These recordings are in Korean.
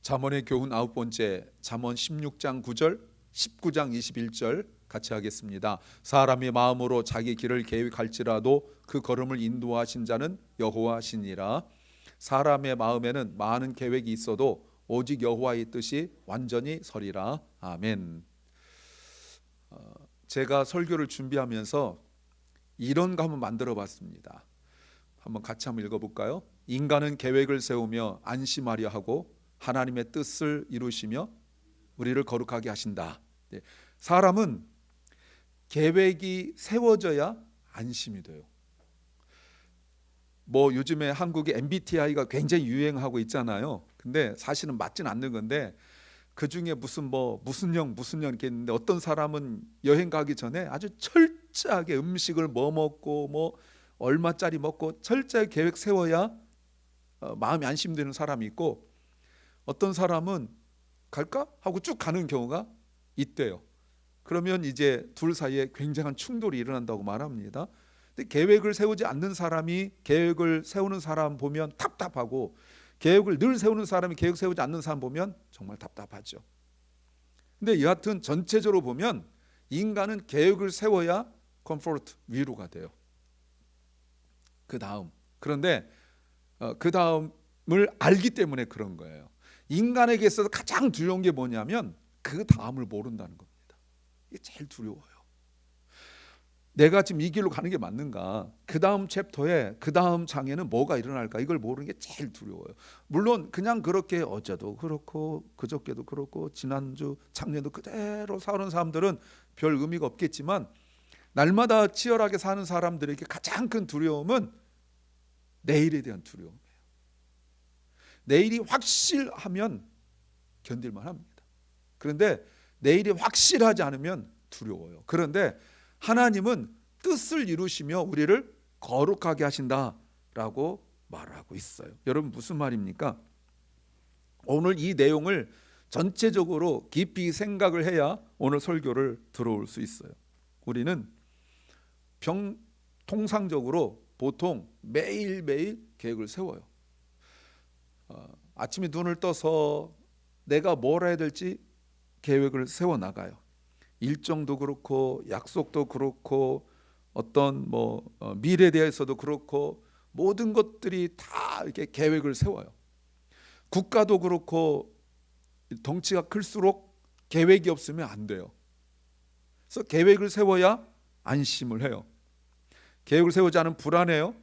잠언의 교훈 9번째, 잠언 16장 9절, 19장 21절 같이 하겠습니다. 사람의 마음으로 자기 길을 계획할지라도 그 걸음을 인도하신 자는 여호와시니라. 사람의 마음에는 많은 계획이 있어도 오직 여호와의 뜻이 완전히 서리라. 아멘. 제가 설교를 준비하면서 이런 거 한번 만들어 봤습니다. 한번 같이 한번 읽어볼까요? 인간은 계획을 세우며 안심하려 하고 하나님의 뜻을 이루시며 우리를 거룩하게 하신다. 사람은 계획이 세워져야 안심이 돼요. 뭐 요즘에 한국에 MBTI가 굉장히 유행하고 있잖아요. 근데 사실은 맞진 않는 건데 그 중에 무슨 형 이렇게 있는데 어떤 사람은 여행 가기 전에 아주 철저하게 음식을 뭐 먹고 뭐 얼마짜리 먹고 철저하게 계획 세워야 마음이 안심되는 사람이 있고, 어떤 사람은 갈까 하고 쭉 가는 경우가 있대요. 그러면 이제 둘 사이에 굉장한 충돌이 일어난다고 말합니다. 근데 계획을 세우지 않는 사람이 계획을 세우는 사람 보면 답답하고, 계획을 늘 세우는 사람이 계획 세우지 않는 사람 보면 정말 답답하죠. 근데 여하튼 전체적으로 보면 인간은 계획을 세워야 컴포트, 위로가 돼요. 그런데 그 다음을 알기 때문에 그런 거예요. 인간에게 있어서 가장 두려운 게 뭐냐면 그 다음을 모른다는 겁니다. 이게 제일 두려워요. 내가 지금 이 길로 가는 게 맞는가? 그 다음 챕터에 그 다음 장에는 뭐가 일어날까? 이걸 모르는 게 제일 두려워요. 물론 그냥 그렇게 어제도 그렇고 그저께도 그렇고 지난주 작년도 그대로 사는 사람들은 별 의미가 없겠지만, 날마다 치열하게 사는 사람들에게 가장 큰 두려움은 내일에 대한 두려움이에요. 내일이 확실하면 견딜만 합니다. 그런데 내일이 확실하지 않으면 두려워요. 그런데 하나님은 뜻을 이루시며 우리를 거룩하게 하신다라고 말하고 있어요. 여러분, 무슨 말입니까? 오늘 이 내용을 전체적으로 깊이 생각을 해야 오늘 설교를 들어올 수 있어요. 우리는 통상적으로 보통 매일매일 계획을 세워요. 아침에 눈을 떠서 내가 뭘 해야 될지 계획을 세워나가요. 일정도 그렇고 약속도 그렇고 어떤 미래에 대해서도 그렇고 모든 것들이 다 이렇게 계획을 세워요. 국가도 그렇고 덩치가 클수록 계획이 없으면 안 돼요. 그래서 계획을 세워야 안심을 해요. 계획을 세우지 않으면 불안해요.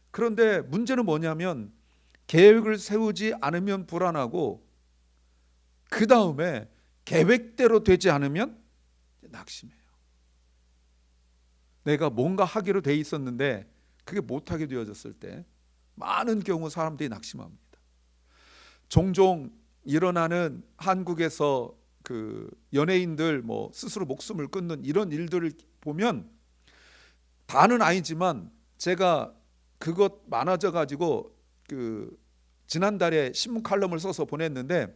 그런데 문제는 뭐냐면 계획을 세우지 않으면 불안하고, 그 다음에 계획대로 되지 않으면 낙심해요. 내가 뭔가 하기로 돼 있었는데 그게 못하게 되어졌을 때 많은 경우 사람들이 낙심합니다. 종종 일어나는 한국에서 그 연예인들 스스로 목숨을 끊는 이런 일들을 보면, 다는 아니지만 제가 그것 많아져 가지고 지난달에 신문 칼럼을 써서 보냈는데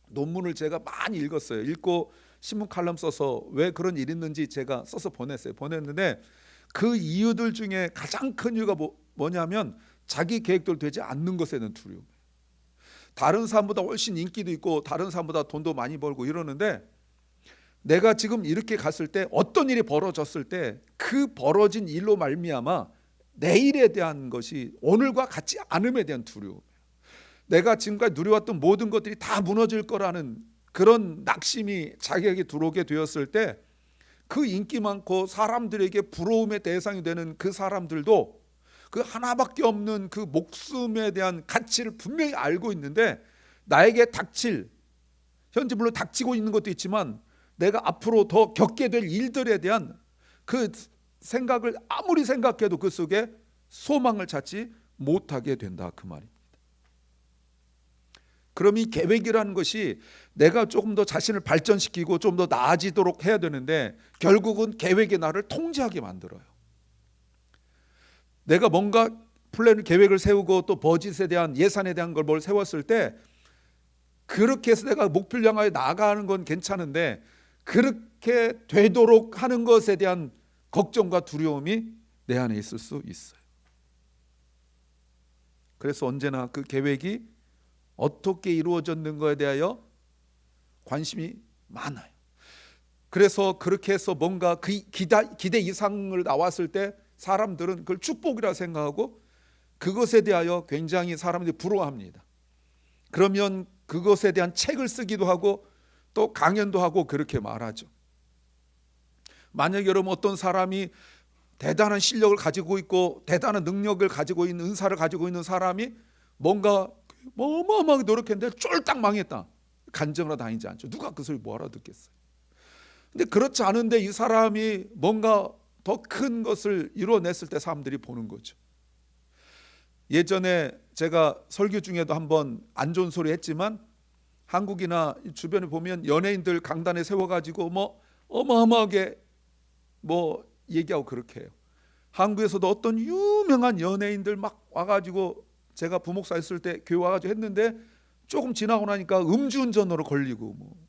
논문을 제가 많이 읽었어요. 읽고 신문 칼럼 써서 왜 그런 일이 있는지 제가 써서 보냈는데 그 이유들 중에 가장 큰 이유가 뭐냐면 자기 계획대로 되지 않는 것에 대한 두려움이에요. 다른 사람보다 훨씬 인기도 있고 다른 사람보다 돈도 많이 벌고 이러는데, 내가 지금 이렇게 갔을 때 어떤 일이 벌어졌을 때 그 벌어진 일로 말미암아 내일에 대한 것이 오늘과 같지 않음에 대한 두려움이에요. 내가 지금까지 누려왔던 모든 것들이 다 무너질 거라는 그런 낙심이 자기에게 들어오게 되었을 때, 그 인기 많고 사람들에게 부러움의 대상이 되는 그 사람들도 그 하나밖에 없는 그 목숨에 대한 가치를 분명히 알고 있는데, 나에게 닥칠, 현재 물론 닥치고 있는 것도 있지만 내가 앞으로 더 겪게 될 일들에 대한 그 생각을 아무리 생각해도 그 속에 소망을 찾지 못하게 된다, 그 말입니다. 그럼 이 계획이라는 것이 내가 조금 더 자신을 발전시키고 좀 더 나아지도록 해야 되는데, 결국은 계획이 나를 통제하게 만들어요. 내가 뭔가 플랜을 계획을 세우고 또 버짓에 대한 예산에 대한 걸 뭘 세웠을 때, 그렇게 해서 내가 목표를 향하여 나아가는 건 괜찮은데 그렇게 되도록 하는 것에 대한 걱정과 두려움이 내 안에 있을 수 있어요. 그래서 언제나 그 계획이 어떻게 이루어졌는가에 대하여 관심이 많아요. 그래서 그렇게 해서 뭔가 그 기대 이상을 나왔을 때 사람들은 그걸 축복이라 생각하고 그것에 대하여 굉장히 사람들이 부러워합니다. 그러면 그것에 대한 책을 쓰기도 하고 또 강연도 하고 그렇게 말하죠. 만약 여러분 어떤 사람이 대단한 실력을 가지고 있고 대단한 능력을 가지고 있는 은사를 가지고 있는 사람이 뭔가 어마어마하게 노력했는데 쫄딱 망했다. 간증하러 다니지 않죠. 누가 그 소리 뭐하러 듣겠어요. 근데 그렇지 않은데 이 사람이 뭔가 더 큰 것을 이루어냈을 때 사람들이 보는 거죠. 예전에 제가 설교 중에도 한번 안 좋은 소리 했지만 한국이나 주변에 보면 연예인들 강단에 세워가지고 뭐 어마어마하게 뭐 얘기하고 그렇게 해요. 한국에서도 어떤 유명한 연예인들 막 와가지고 제가 부목사 했을 때 교회 와가지고 했는데 조금 지나고 나니까 음주운전으로 걸리고 뭐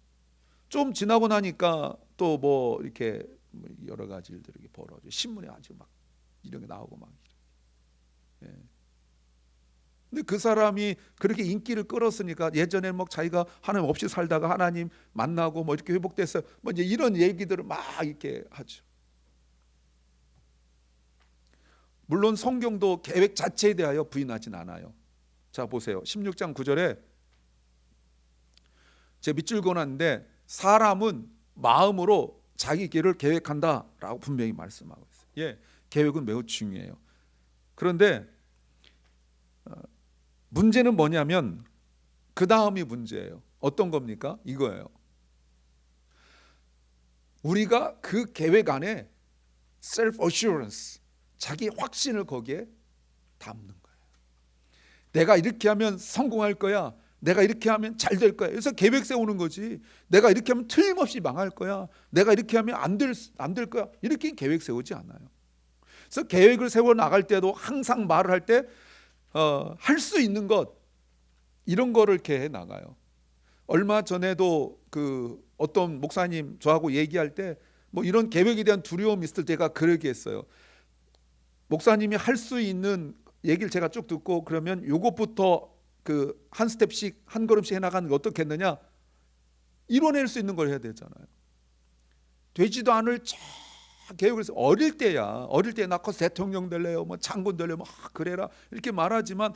좀 지나고 나니까 또 뭐 이렇게 여러 가지 일들이 벌어져 신문에 아주 막 이런 게 나오고 막. 예. 근데 그 사람이 그렇게 인기를 끌었으니까 예전에 뭐 자기가 하나님 없이 살다가 하나님 만나고 뭐 이렇게 회복됐어요. 뭐 이제 이런 얘기들을 막 이렇게 하죠. 물론 성경도 계획 자체에 대하여 부인하진 않아요. 자 보세요. 16장 9절에 제 밑줄 그어놨는데 사람은 마음으로 자기 길을 계획한다라고 분명히 말씀하고 있어요. 예, 계획은 매우 중요해요. 그런데 문제는 뭐냐면 그 다음이 문제예요. 어떤 겁니까? 이거예요. 우리가 그 계획 안에 self assurance, 자기 확신을 거기에 담는 거예요. 내가 이렇게 하면 성공할 거야. 내가 이렇게 하면 잘 될 거야. 그래서 계획 세우는 거지. 내가 이렇게 하면 틀림없이 망할 거야. 내가 이렇게 하면 안 될 거야. 이렇게 계획 세우지 않아요. 그래서 계획을 세워 나갈 때도 항상 말을 할 때 할 수 있는 것 이런 거를 이렇게 해 나가요. 얼마 전에도 그 어떤 목사님 저하고 얘기할 때 뭐 이런 계획에 대한 두려움이 있을 때가 그러게 했어요. 목사님이 할 수 있는 얘기를 제가 쭉 듣고 그러면 요것부터 그 한 스텝씩 한 걸음씩 해나가는 게 어떻겠느냐, 이뤄낼 수 있는 걸 해야 되잖아요. 되지도 않을 계획을 해서 어릴 때에 나 커서 대통령 될래요, 뭐 장군 될래요, 뭐 그래라 이렇게 말하지만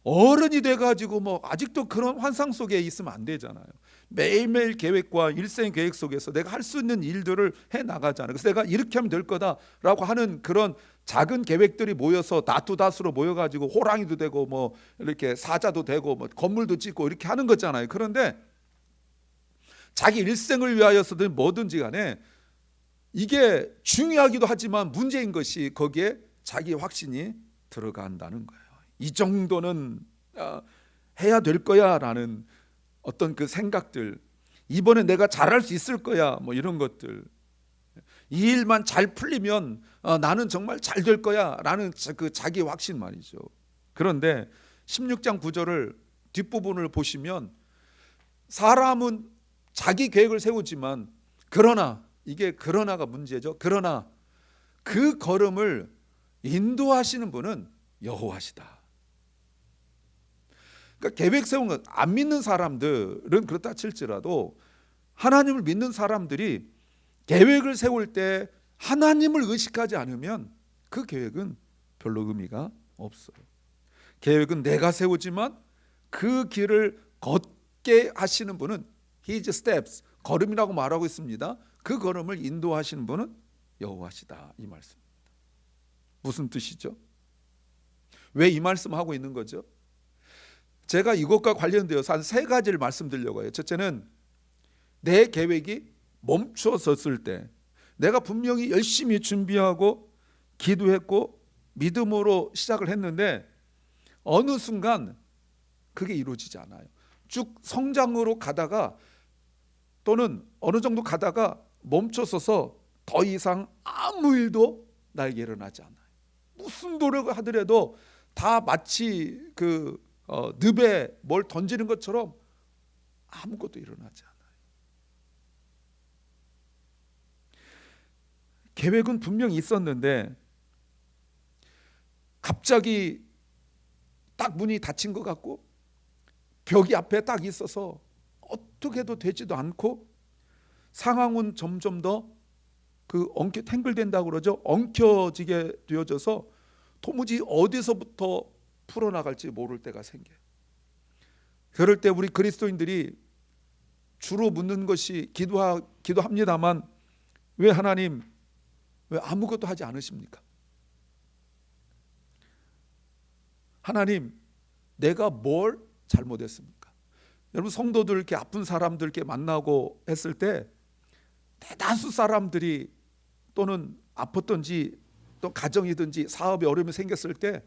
어른이 돼가지고 뭐 아직도 그런 환상 속에 있으면 안 되잖아요. 매일매일 계획과 일생 계획 속에서 내가 할 수 있는 일들을 해 나가잖아요. 그래서 내가 이렇게 하면 될 거다라고 하는 그런 작은 계획들이 모여서 다투다수로 모여가지고 호랑이도 되고 뭐 이렇게 사자도 되고 뭐 건물도 짓고 이렇게 하는 거잖아요. 그런데 자기 일생을 위하여서든 뭐든지 간에 이게 중요하기도 하지만 문제인 것이 거기에 자기 확신이 들어간다는 거예요. 이 정도는 해야 될 거야 라는 어떤 그 생각들, 이번에 내가 잘할 수 있을 거야 뭐 이런 것들, 이 일만 잘 풀리면 나는 정말 잘 될 거야 라는 그 자기 확신 말이죠. 그런데 16장 9절을 뒷부분을 보시면 사람은 자기 계획을 세우지만 그러나가 문제죠. 그러나 그 걸음을 인도하시는 분은 여호와시다. 그러니까 계획 세운 것 안 믿는 사람들은 그렇다 칠지라도 하나님을 믿는 사람들이 계획을 세울 때 하나님을 의식하지 않으면 그 계획은 별로 의미가 없어요. 계획은 내가 세우지만 그 길을 걷게 하시는 분은 His steps, 걸음이라고 말하고 있습니다. 그 걸음을 인도하시는 분은 여호와시다, 이 말씀입니다. 무슨 뜻이죠? 왜 이 말씀하고 있는 거죠? 제가 이것과 관련되어서 한 세 가지를 말씀드리려고 해요. 첫째는 내 계획이 멈춰섰을 때, 내가 분명히 열심히 준비하고 기도했고 믿음으로 시작을 했는데 어느 순간 그게 이루어지지 않아요. 쭉 성장으로 가다가 또는 어느 정도 가다가 멈춰서서 더 이상 아무 일도 나에게 일어나지 않아요. 무슨 노력을 하더라도 다 마치 그 늪에 뭘 던지는 것처럼 아무것도 일어나지 않아요. 계획은 분명히 있었는데 갑자기 딱 문이 닫힌 것 같고 벽이 앞에 딱 있어서 어떻게 해도 되지도 않고 상황은 점점 더 탱글된다고 그러죠. 엉켜지게 되어져서 도무지 어디서부터 풀어나갈지 모를 때가 생겨요. 그럴 때 우리 그리스도인들이 주로 묻는 것이 기도합니다만 왜 하나님 왜 아무것도 하지 않으십니까? 하나님 내가 뭘 잘못했습니까? 여러분 성도들 이렇게 아픈 사람들 이렇게 만나고 했을 때 대다수 사람들이 또는 아팠든지 또 가정이든지 사업에 어려움이 생겼을 때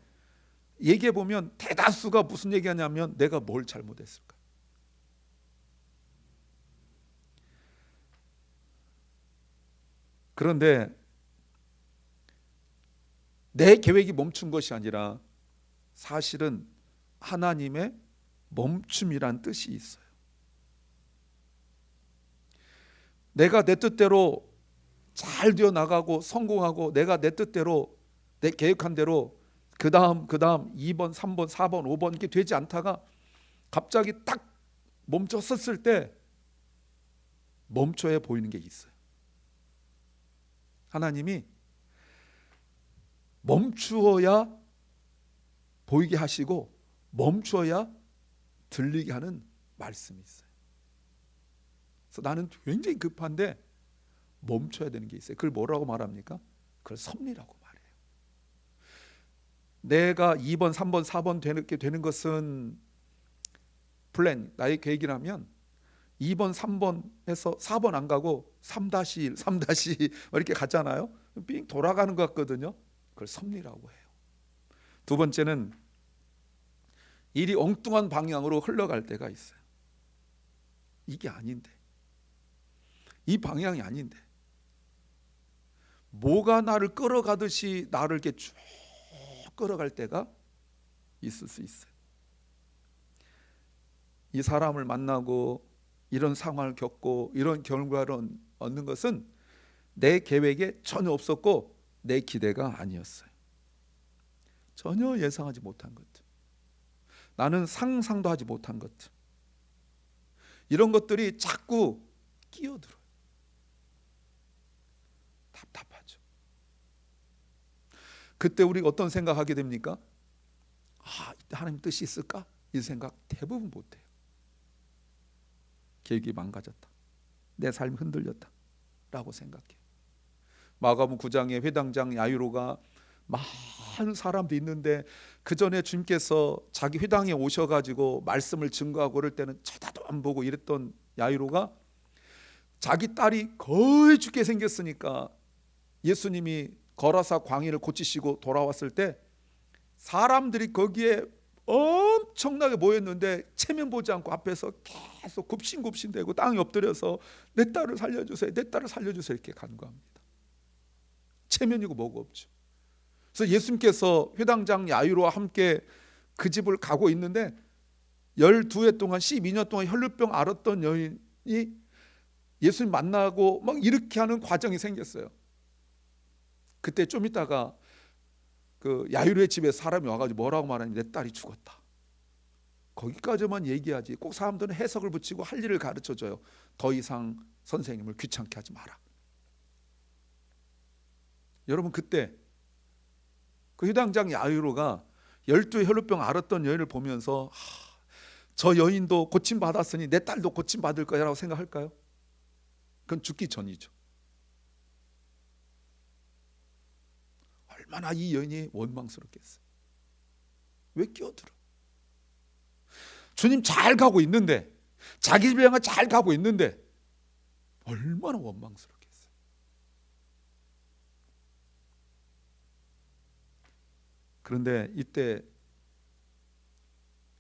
얘기해 보면 대다수가 무슨 얘기하냐면 내가 뭘 잘못했을까? 그런데 내 계획이 멈춘 것이 아니라 사실은 하나님의 멈춤이란 뜻이 있어요. 내가 내 뜻대로 잘 되어 나가고 성공하고 내가 내 뜻대로 내 계획한 대로 그 다음 2번, 3번, 4번, 5번 이렇게 되지 않다가 갑자기 딱 멈췄었을 때 멈춰야 보이는 게 있어요. 하나님이 멈추어야 보이게 하시고 멈추어야 들리게 하는 말씀이 있어요. 그래서 나는 굉장히 급한데 멈춰야 되는 게 있어요. 그걸 뭐라고 말합니까? 그걸 섭리라고 말해요. 내가 2번, 3번, 4번 되는 것은 플랜, 나의 계획이라면 2번, 3번 해서 4번 안 가고 3-1, 3-2 이렇게 갔잖아요. 삥 돌아가는 것 같거든요. 그걸 섭리라고 해요. 두 번째는 일이 엉뚱한 방향으로 흘러갈 때가 있어요. 이게 아닌데, 이 방향이 아닌데 뭐가 나를 끌어가듯이 나를 이렇게 쭉 끌어갈 때가 있을 수 있어요. 이 사람을 만나고 이런 상황을 겪고 이런 결과를 얻는 것은 내 계획에 전혀 없었고 내 기대가 아니었어요. 전혀 예상하지 못한 것들, 나는 상상도 하지 못한 것들, 이런 것들이 자꾸 끼어들어요. 답답하죠. 그때 우리가 어떤 생각하게 됩니까? 이때 하나님 뜻이 있을까? 이 생각 대부분 못해요. 계획이 망가졌다, 내 삶이 흔들렸다 라고 생각해요. 마가복음 9장에 회당장 야이로가 많은 사람도 있는데 그 전에 주님께서 자기 회당에 오셔가지고 말씀을 증거하고 그럴 때는 쳐다도 안 보고 이랬던 야이로가 자기 딸이 거의 죽게 생겼으니까 예수님이 거라사 광야를 고치시고 돌아왔을 때 사람들이 거기에 엄청나게 모였는데 체면 보지 않고 앞에서 계속 굽신굽신대고 땅에 엎드려서 내 딸을 살려주세요, 내 딸을 살려주세요 이렇게 간구합니다. 체면이고 뭐고 없죠. 그래서 예수님께서 회당장 야이로와 함께 그 집을 가고 있는데 12해 동안 12년 동안 혈루병 앓았던 여인이 예수님 만나고 막 이렇게 하는 과정이 생겼어요. 그때 좀 있다가 그 야이로의 집에 사람이 와가지고 뭐라고 말하니, 내 딸이 죽었다. 거기까지만 얘기하지 꼭 사람들은 해석을 붙이고 할 일을 가르쳐줘요. 더 이상 선생님을 귀찮게 하지 마라. 여러분 그때 그 회당장 야이로가 12의 혈루병 앓았던 여인을 보면서 저 여인도 고침받았으니 내 딸도 고침받을 거라고 생각할까요? 그건 죽기 전이죠. 얼마나 이 여인이 원망스럽겠어요. 왜 끼어들어? 주님 잘 가고 있는데, 자기 집에 향해 잘 가고 있는데 얼마나 원망스럽겠어요. 그런데 이때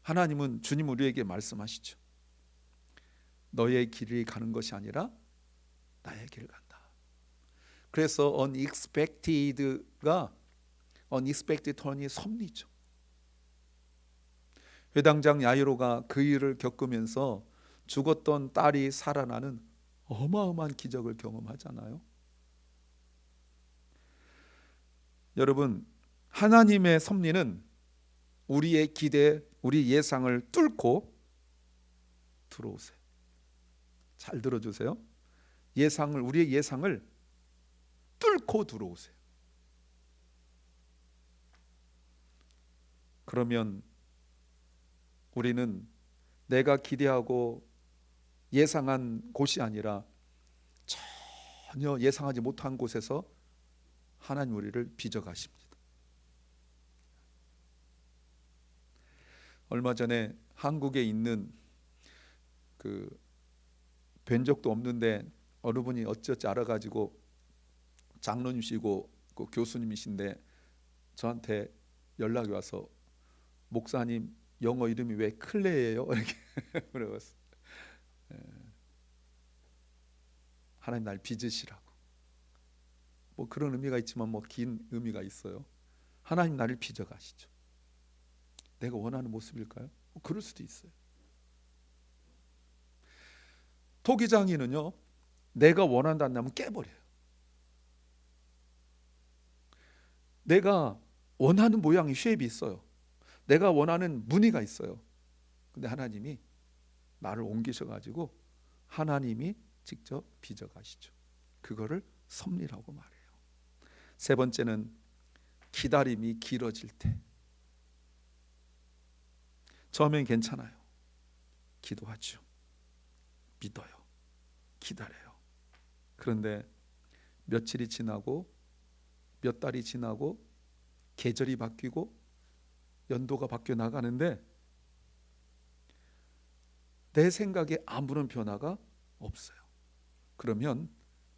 하나님은, 주님 우리에게 말씀하시죠. 너의 길이 가는 것이 아니라 나의 길을 간다. 그래서 unexpected turn이 섭리죠. 회당장 야이로가 그 일을 겪으면서 죽었던 딸이 살아나는 어마어마한 기적을 경험하잖아요. 여러분, 하나님의 섭리는 우리의 기대, 우리 예상을 뚫고 들어오세요. 잘 들어주세요. 우리의 예상을 뚫고 들어오세요. 그러면 우리는 내가 기대하고 예상한 곳이 아니라 전혀 예상하지 못한 곳에서 하나님 우리를 빚어가십니다. 얼마 전에 한국에 있는 뵌 적도 없는데 어느 분이 어찌어찌 알아가지고 장로님이시고 그 교수님이신데 저한테 연락이 와서 목사님 영어 이름이 왜 클레예요? 이렇게 물어봤어요. 하나님 날 빚으시라고. 뭐 그런 의미가 있지만 뭐 긴 의미가 있어요. 하나님 나를 빚어 가시죠. 내가 원하는 모습일까요? 뭐 그럴 수도 있어요. 토기장이는요, 내가 원한다 한다면 깨버려요. 내가 원하는 모양의 쉐입이 있어요. 내가 원하는 무늬가 있어요. 근데 하나님이 나를 옮기셔가지고 하나님이 직접 빚어가시죠. 그거를 섭리라고 말해요. 세 번째는 기다림이 길어질 때. 처음엔 괜찮아요. 기도하죠. 믿어요. 기다려요. 그런데 며칠이 지나고 몇 달이 지나고 계절이 바뀌고 연도가 바뀌어 나가는데 내 생각에 아무런 변화가 없어요. 그러면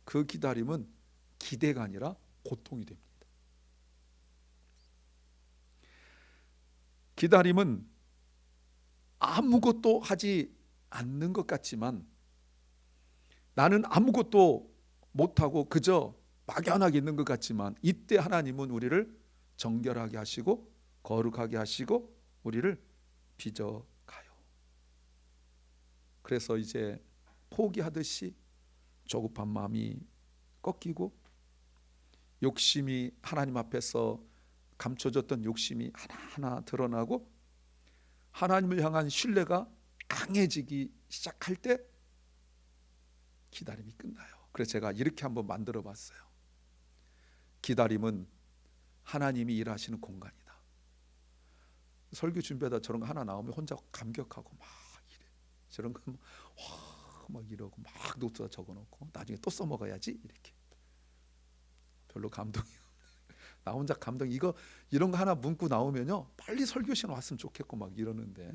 그 기다림은 기대가 아니라 고통이 됩니다. 기다림은 아무것도 하지 않는 것 같지만 나는 아무것도 못하고 그저 막연하게 있는 것 같지만 이때 하나님은 우리를 정결하게 하시고 거룩하게 하시고 우리를 빚어가요. 그래서 이제 포기하듯이 조급한 마음이 꺾이고 욕심이 하나님 앞에서 감춰졌던 욕심이 하나하나 드러나고 하나님을 향한 신뢰가 강해지기 시작할 때 기다림이 끝나요. 그래서 제가 이렇게 한번 만들어 봤어요. 기다림은 하나님이 일하시는 공간이다. 설교 준비하다 저런 거 하나 나오면 혼자 감격하고 막 이래. 저런 거 막 이러고 막 노트에 적어놓고 나중에 또 써먹어야지 이렇게. 별로 감동이 없네. 나 혼자 감동 이런 거 하나 문구 나오면요 빨리 설교 시간 왔으면 좋겠고 막 이러는데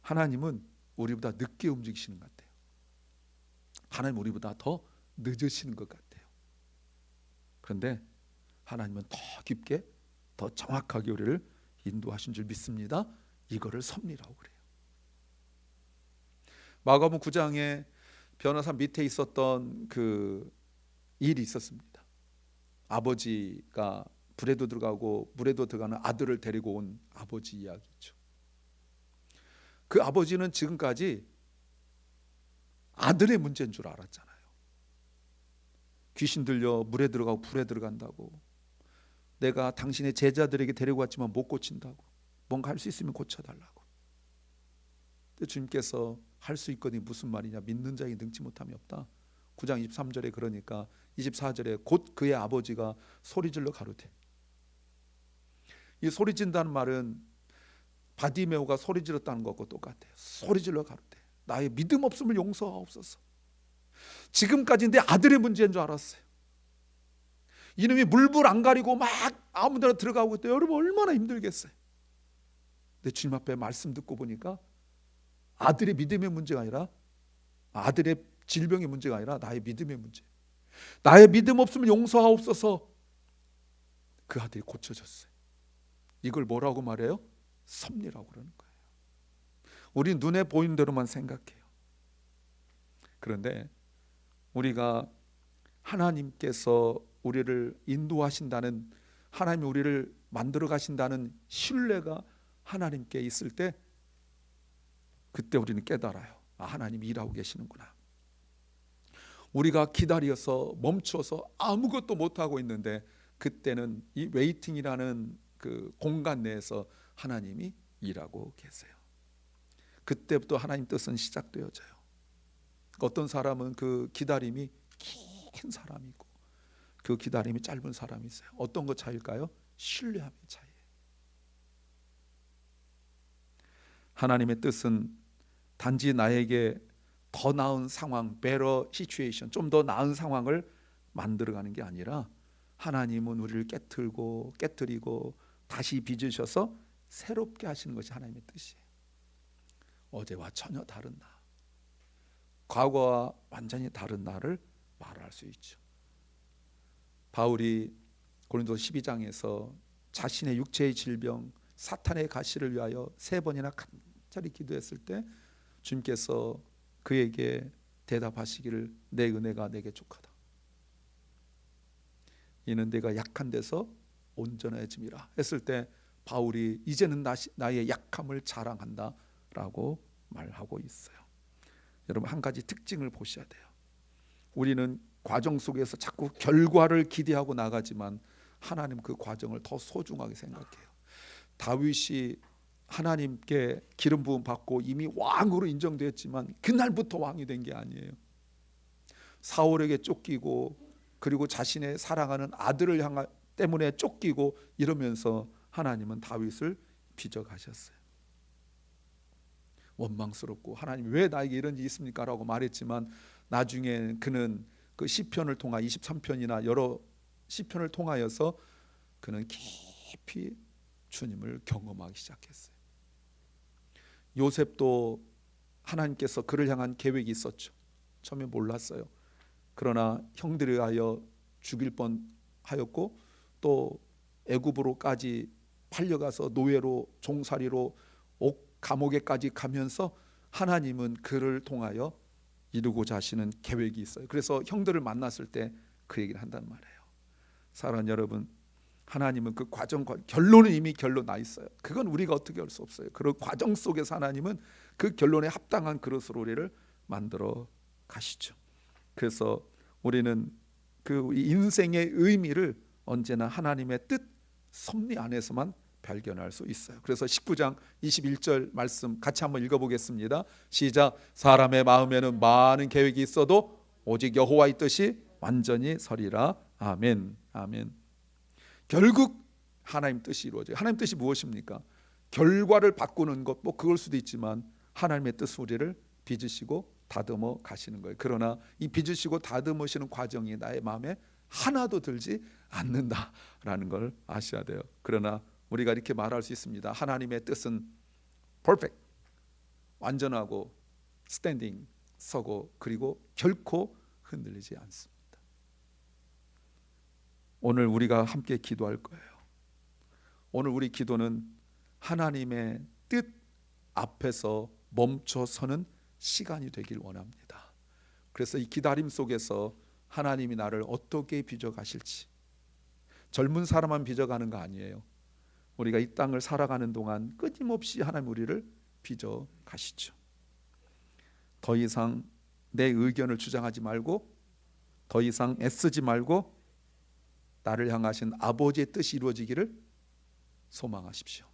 하나님은 우리보다 늦게 움직이시는 것 같아요. 하나님 우리보다 더 늦으시는 것 같아요. 그런데 하나님은 더 깊게 더 정확하게 우리를 인도하신 줄 믿습니다. 이거를 섭리라고 그래요. 마가복음 9장에 변호사 밑에 있었던 그 일이 있었습니다. 아버지가 불에도 들어가고 물에도 들어가는 아들을 데리고 온 아버지 이야기죠. 그 아버지는 지금까지 아들의 문제인 줄 알았잖아요. 귀신 들려 물에 들어가고 불에 들어간다고, 내가 당신의 제자들에게 데리고 왔지만 못 고친다고, 뭔가 할 수 있으면 고쳐달라고. 근데 주님께서 할 수 있거니 무슨 말이냐, 믿는 자에게 능치 못함이 없다. 9장 23절에 그러니까 24절에 곧 그의 아버지가 소리질러 가로되. 이 소리진다는 말은 바디메오가 소리질렀다는 것과 똑같아요. 소리질러 가로되 나의 믿음 없음을 용서하옵소서. 지금까지 내 아들의 문제인 줄 알았어요. 이놈이 물불 안 가리고 막 아무데나 들어가고 있대. 여러분 얼마나 힘들겠어요. 내 주님 앞에 말씀 듣고 보니까 아들의 믿음의 문제가 아니라, 아들의 질병의 문제가 아니라 나의 믿음의 문제. 나의 믿음 없음을 용서하옵소서. 그 아들이 고쳐졌어요. 이걸 뭐라고 말해요? 섭리라고 그러는 거예요. 우리 눈에 보이는 대로만 생각해요. 그런데 우리가 하나님께서 우리를 인도하신다는, 하나님이 우리를 만들어 가신다는 신뢰가 하나님께 있을 때, 그때 우리는 깨달아요. 아, 하나님이 일하고 계시는구나. 우리가 기다려서 멈춰서 아무것도 못하고 있는데 그때는 이 웨이팅이라는 그 공간 내에서 하나님이 일하고 계세요. 그때부터 하나님 뜻은 시작되어져요. 어떤 사람은 그 기다림이 긴 사람이고 그 기다림이 짧은 사람이 있어요. 어떤 것 차이일까요? 신뢰함의 차이예요. 하나님의 뜻은 단지 나에게 더 나은 상황, better situation, 좀 더 나은 상황을 만들어가는 게 아니라 하나님은 우리를 깨트리고 다시 빚으셔서 새롭게 하시는 것이 하나님의 뜻이에요. 어제와 전혀 다른 나, 과거와 완전히 다른 나를 말할 수 있죠. 바울이 고린도서 12장에서 자신의 육체의 질병, 사탄의 가시를 위하여 3번이나 간절히 기도했을 때 주님께서 그에게 대답하시기를 내 은혜가 내게 족하다. 이는 내가 약한 데서 온전해짐이라 했을 때 바울이 이제는 나의 약함을 자랑한다 라고 말하고 있어요. 여러분, 한 가지 특징을 보셔야 돼요. 우리는 과정 속에서 자꾸 결과를 기대하고 나가지만 하나님 그 과정을 더 소중하게 생각해요. 다윗이 하나님께 기름 부음 받고 이미 왕으로 인정되었지만 그날부터 왕이 된 게 아니에요. 사울에게 쫓기고 그리고 자신의 사랑하는 아들을 때문에 쫓기고 이러면서 하나님은 다윗을 빚어가셨어요. 원망스럽고 하나님 왜 나에게 이런 일이 있습니까? 라고 말했지만 나중에 그는 그 시편을 통하 23편이나 여러 시편을 통하여서 그는 깊이 주님을 경험하기 시작했어요. 요셉도 하나님께서 그를 향한 계획이 있었죠. 처음에 몰랐어요. 그러나 형들에 의하여 죽일 뻔하였고 또 애굽으로까지 팔려가서 노예로 종살이로 감옥에까지 가면서 하나님은 그를 통하여 이루고자 하시는 계획이 있어요. 그래서 형들을 만났을 때 그 얘기를 한단 말이에요. 사랑하는 여러분, 하나님은 그 과정과 결론은 이미 결론 나 있어요. 그건 우리가 어떻게 할 수 없어요. 그 과정 속에서 하나님은 그 결론에 합당한 그릇으로 우리를 만들어 가시죠. 그래서 우리는 그 인생의 의미를 언제나 하나님의 뜻 섭리 안에서만 발견할 수 있어요. 그래서 19장 21절 말씀 같이 한번 읽어보겠습니다. 시작. 사람의 마음에는 많은 계획이 있어도 오직 여호와의 뜻이 완전히 서리라. 아멘. 아멘. 결국 하나님 뜻이 이루어져요. 하나님 뜻이 무엇입니까? 결과를 바꾸는 것, 뭐 그럴 수도 있지만 하나님의 뜻 우리를 빚으시고 다듬어 가시는 거예요. 그러나 이 빚으시고 다듬으시는 과정이 나의 마음에 하나도 들지 않는다라는 걸 아셔야 돼요. 그러나 우리가 이렇게 말할 수 있습니다. 하나님의 뜻은 perfect, 완전하고 standing, 서고 그리고 결코 흔들리지 않습니다. 오늘 우리가 함께 기도할 거예요. 오늘 우리 기도는 하나님의 뜻 앞에서 멈춰서는 시간이 되길 원합니다. 그래서 이 기다림 속에서 하나님이 나를 어떻게 빚어가실지, 젊은 사람만 빚어가는 거 아니에요. 우리가 이 땅을 살아가는 동안 끊임없이 하나님 우리를 빚어가시죠. 더 이상 내 의견을 주장하지 말고 더 이상 애쓰지 말고 나를 향하신 아버지의 뜻이 이루어지기를 소망하십시오.